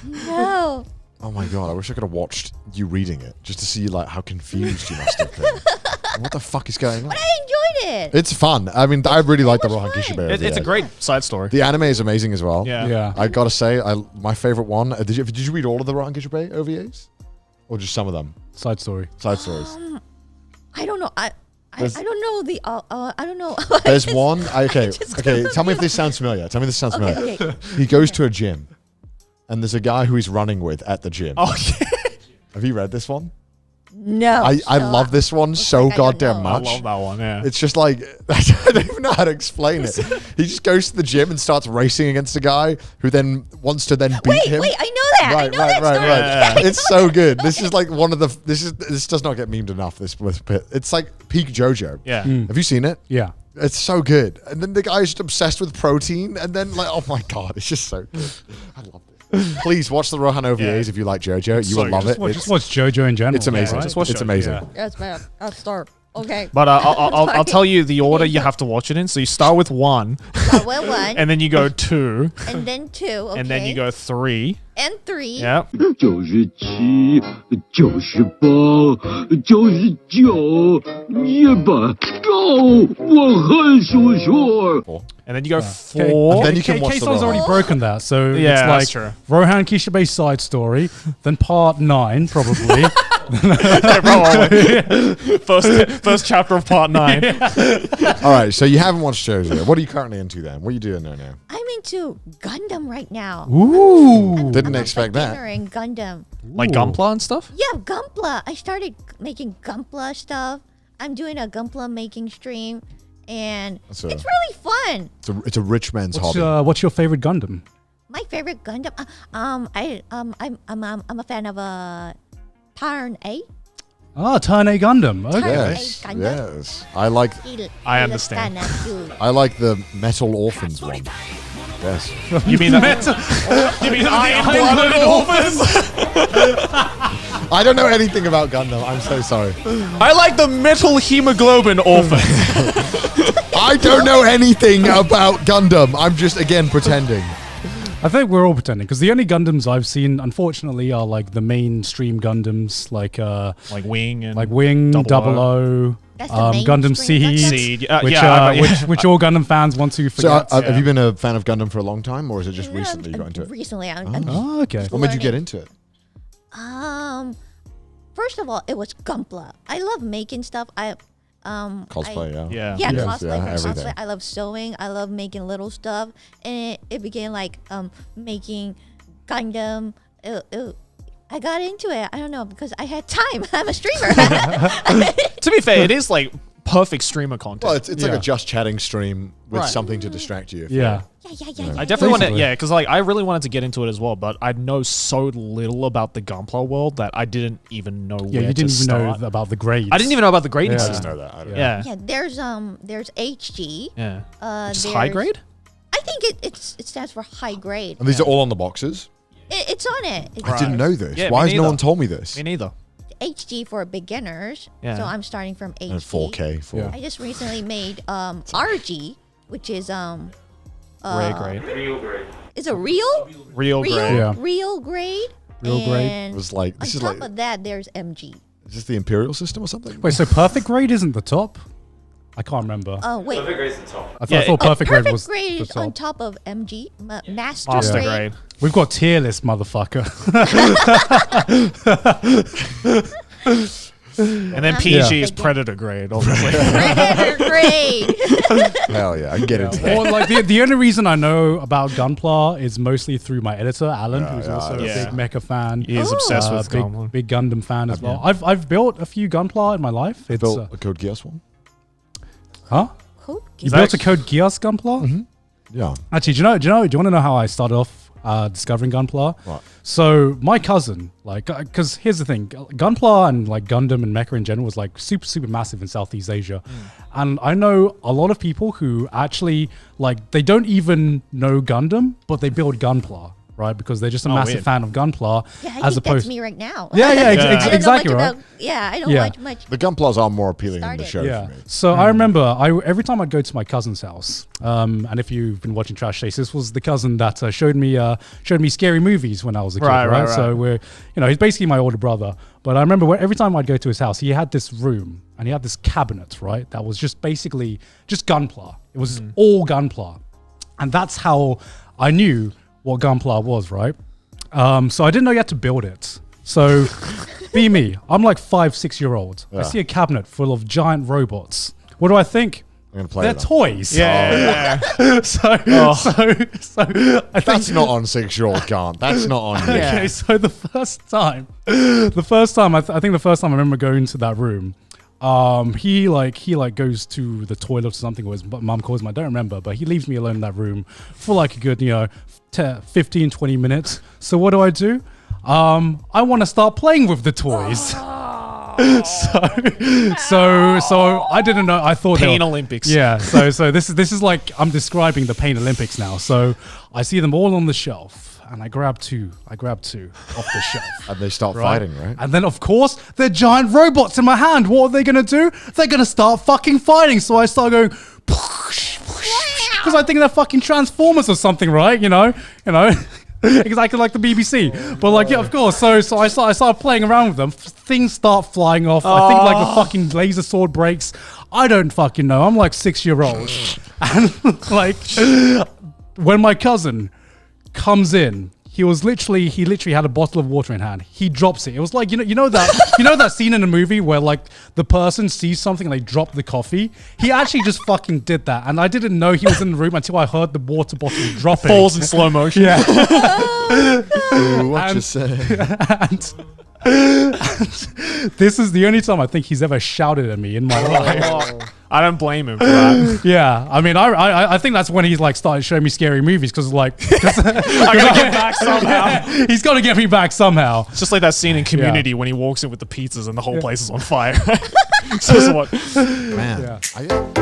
No. Oh my god, I wish I could have watched you reading it just to see like how confused you must have been. What the fuck is going on? But I enjoyed it. It's fun. I mean, I really like the Rohan Kishibe. It's a great side story. The anime is amazing as well. Yeah. I gotta say, my favorite one. Did you read all of the Rohan Kishibe OVAs, or just some of them? Side story. Side stories. I don't know. I don't know the. I don't know. There's one. Okay. Tell me if this sounds familiar. Okay. He goes to a gym, and there's a guy who he's running with at the gym. Oh yeah. Have you read this one? No. I love this one so like, I don't goddamn know. I much. love that one. Yeah. It's just like, I don't even know how to explain it. He just goes to the gym and starts racing against a guy who then wants to then beat him. Wait, I know that. I know that story. Right. Yeah. It's so good. This is like one of the, this does not get memed enough, this bit. It's like peak JoJo. Yeah. Have you seen it? Yeah. It's so good. And then the guy's just obsessed with protein. And then like, oh my God, it's just so good. I love this. Please watch the Rohan OVAs if you like JoJo. You will love it. Just watch JoJo in general. It's amazing. Right? Just watch It's JoJo, amazing. yeah. Yes, man. I'll start. Okay. But I'll tell you the order you have to watch it in. So you start with 1, Start with 1. and then you go 2, and then 2. Okay. and then you go 3. And 3. Yeah. 97、98、99、100。Go！ 我很叔叔。 And then you go 4. And then you can watch the Kson's Rohan. already broken that, so Yeah, it's that's like true. Rohan Kishibe's side story, then part 9 probably. First chapter of part 9. All right, so you haven't watched JoJo. What are you currently into then? What are you doing there now? I'm into Gundam right now. Ooh. Didn't I'm expect a that. beginner in Gundam. Like Gunpla and stuff? Yeah, Gunpla. I started making Gunpla stuff. I'm doing a Gunpla making stream, and That's it's really fun. It's a rich man's hobby. What's your favorite Gundam? My favorite Gundam. I'm a fan of Turn A. Ah, Turn A Gundam. Okay. Yes, Gundam. yes. I like I understand. the Metal Orphans one. Yes. You mean that? You mean Iron-Blooded Orphans? I don't know anything about Gundam. I'm so sorry. I like the metal hemoglobin orphans. I don't know anything about Gundam. I'm just again pretending. I think we're all pretending because the only Gundams I've seen, unfortunately, are like the mainstream Gundams, like Wing and Wing, Double O, That's the Gundam mainstream Seed, Gundam? which all Gundam fans want to So, forget. have you been a fan of Gundam for a long time, or is it just recently you got into it? Recently, Oh, okay. What made you get into it? First of all, it was Gunpla. I love making stuff. Cosplay, Yeah. Yeah, Yes, cosplay. yeah, everything. Cosplay. I love sewing. I love making little stuff, and it became like making Gundam. I got into it. I don't know because I had time. I'm a streamer. To be fair, it is like perfect streamer content. Well, it's like Yeah. a just chatting stream with Right. something to distract you. Yeah. Yeah. I definitely want to, Basically. because like I really wanted to get into it as well, but I know so little about the Gunpla world that I didn't even know Yeah, where you didn't to even start. know about the grades. I didn't even know about the grading Yeah. I just system. know that. I don't know. Yeah. Yeah, there's HG. Yeah. Which is high there's- grade? I think it stands for high grade. And these are all on the boxes. It's on it. It's I didn't know this. Yeah, Why me has no neither. one told me this? Me neither. HG for beginners. Yeah. So I'm starting from HG. And 4K. Yeah. I just recently made RG, which is Rare grade. is a real Real grade. Yeah. real grade. Real grade. And It was like on this is top like of that, there's MG. is this the Imperial system or something? Wait, so perfect grade isn't the top? I can't remember. Oh wait, Perfect grade's the top. I Yeah, thought perfect grade was grade the is on top. top of MG. Master, Master grade. grade. We've got tier list, motherfucker. And then PG Yeah. is predator grade, obviously. Predator grade. Hell yeah, I can get into that. Or like the only reason I know about Gunpla is mostly through my editor, Alan, who's yeah, also yeah. a big mecha fan. He is obsessed with big, Gunpla. big Gundam fan as well. I've built a few Gunpla in my life. It's Built a Code Geass one. huh? Cool. You built a Code Geass Gunpla? Mm-hmm. Yeah. Actually, do you want to know how I started off discovering Gunpla? Right. So my cousin, like, because here's the thing, Gunpla and like Gundam and mecha in general was like super massive in Southeast Asia, and I know a lot of people who actually like they don't even know Gundam, but they build Gunpla. right? Because they're just a Oh, massive weird. fan of Gunpla. Yeah, I as think opposed, that's me right now. Yeah, yeah, Yeah. I don't know exactly, much right? about, yeah, I don't Yeah. watch much. The Gunplas are more appealing than the show Yeah. for me. So I remember every time I'd go to my cousin's house, and if you've been watching Trash Taste, this was the cousin that showed me scary movies when I was a kid, right? So we're, he's basically my older brother. But I remember every time I'd go to his house, he had this room and he had this cabinet, right? That was just basically just Gunpla. It was all Gunpla. And that's how I knew what Gunpla was, right? So I didn't know you had to build it. So be me. I'm like 5-6-year-old. I see a cabinet full of giant robots. What do I think? I'm gonna play They're them. toys. Yeah. So I think That's not on 6-year-old Grant. That's not on you. Okay, so the first time I think the first time I remember going to that room, he goes to the toilet or something, or his mum calls him, I don't remember, but he leaves me alone in that room for like a good 15-20 minutes. So what do? I want to start playing with the toys. So I didn't know. I thought Pain Olympics. Yeah. So this is like I'm describing the Pain Olympics now. So I see them all on the shelf, and I grab two off the shelf. And they start fighting, right? And then of course they're giant robots in my hand. What are they gonna do? They're gonna start fucking fighting. So I start going because I think they're fucking Transformers or something, right? You know. Exactly like the BBC, but like yeah, of course. So I started playing around with them. Things start flying off. I think like the fucking laser sword breaks. I don't fucking know. I'm like 6-year-old, and like when my cousin comes in, he literally had a bottle of water in hand. He drops it. It was like you know that scene in a movie where like the person sees something and they drop the coffee. He actually just fucking did that, and I didn't know he was in the room until I heard the water bottle dropping. Falls in slow motion. Yeah. Ooh, what you say? and this is the only time I think he's ever shouted at me in my life. I don't blame him for that. Yeah, I mean, I think that's when he's like started showing me scary movies because like I gotta get back somehow. he's got to get me back somehow. It's just like that scene in Community when he walks in with the pizzas and the whole place is on fire. So what? Man. Yeah. I,